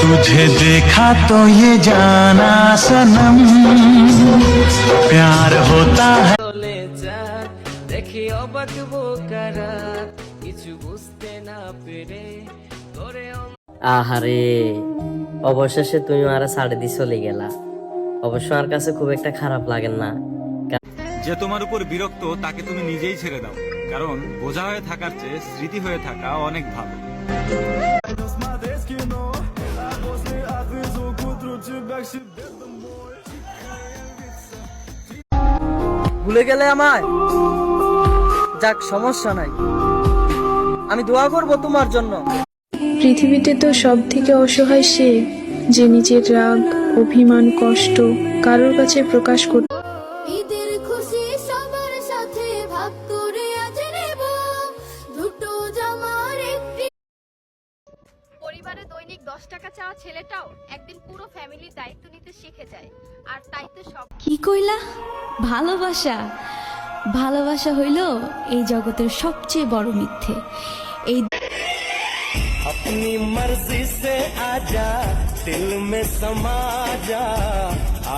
तुझे देखा तो ये जाना सनम प्यार होता है। চলে যাক দেখি অবাক বোকারা কিছু বুঝতে না পেরে তোরে আহারে, অবশেষে তুমি আর ছাড়ে দিয়ে চলে গেলা। অবশ্য আমার কাছে খুব একটা খারাপ লাগে না। যে তোমার উপর বিরক্ত তাকে তুমি নিজেই ছেড়ে দাও, কারণ বোঝা হয়ে থাকার চেয়ে স্মৃতি হয়ে থাকা অনেক ভালো। ভুলে গেলে আমায়, যাক সমস্যা নাই, আমি দোয়া করব তোমার জন্য। পৃথিবীতে তো সব থেকে অসহায় সে, যে নিজের রাগ, অভিমান, কষ্ট কারোর কাছে প্রকাশ করতে ঈদের খুশি সবার সাথে ভাগ করে আজ নেব দুটো জামার একটি। পরিবারে দৈনিক 10 টাকা চাওয়া ছেলেটাও একদিন পুরো ফ্যামিলির দায়িত্ব নিতে শিখে যায়। আর তাই তো সব কি কইলা? ভালোবাসা? ভালোবাসা হইল এই জগতের সবচেয়ে বড় মিথ্যে। এই अपनी मर्जी से आजा दिल में समा जा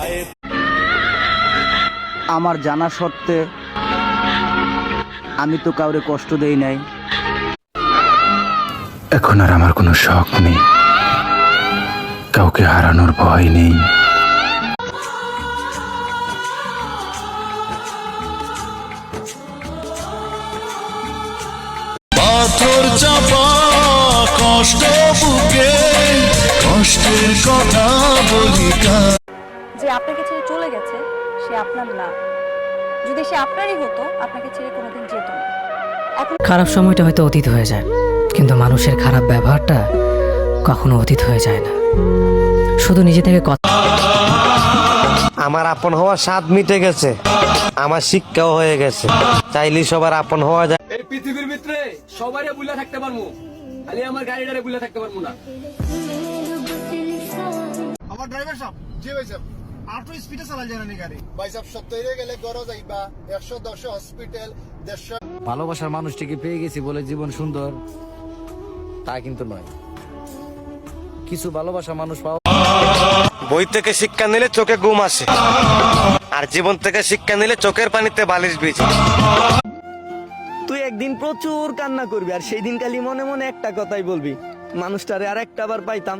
आए। আমার জানা সত্ত্বে আমি তো কাউরে কষ্ট দেই নাই। এখন আর আমার কোনো শখ নেই, কাউকে হারানোর ভয় নেই। পাথর চাপা কষ্ট বুকে কষ্টের কথা বলি। যে আপনাকে ছেড়ে চলে গেছে সে আপনার না, যদি সে আপনারই হতো আপনাকে ছেড়ে কোনোদিন যেত না। খারাপ সময়টা হয়তো অতীত হয়ে যায়, কিন্তু মানুষের খারাপ ব্যবহারটা কখনো অতীত হয়ে যায় না। শুধু নিজে থেকে কথা। আমার আপন হওয়ার স্বাদ মিটে গেছে, আমার শিক্ষাও হয়ে গেছে, চাইলে সবার আপন হওয়া যায়। এই পৃথিবীর ভিতরে সবারই বুলা থাকতে পারবো, খালি আমার গাড়িটারে বুলা থাকতে পারবো না। আমার ড্রাইভার সাহেব, জি ভাই সাহেব, আটো স্পিডে চালা যায় না গাড়ি ভাই সাহেব। 70 গেলে গড় যাইবা 110 হসপিটাল 150। ভালোবাসার মানুষটিকে পেয়ে গেছি বলে জীবন সুন্দর তা কিন্তু নয়। কিছু ভালোবাসা মানুষ পাওয়া। বই থেকে শিক্ষা নিলে চোখে ঘুম আসে, আর জীবন থেকে শিক্ষা নিলে চোখের পানিতে বালিশ ভিজে। তুই একদিন প্রচুর কান্না করবি, আর সেই দিন খালি মনে মনে একটা কথাই বলবি, মানুষটারে আর একটা বার পাইতাম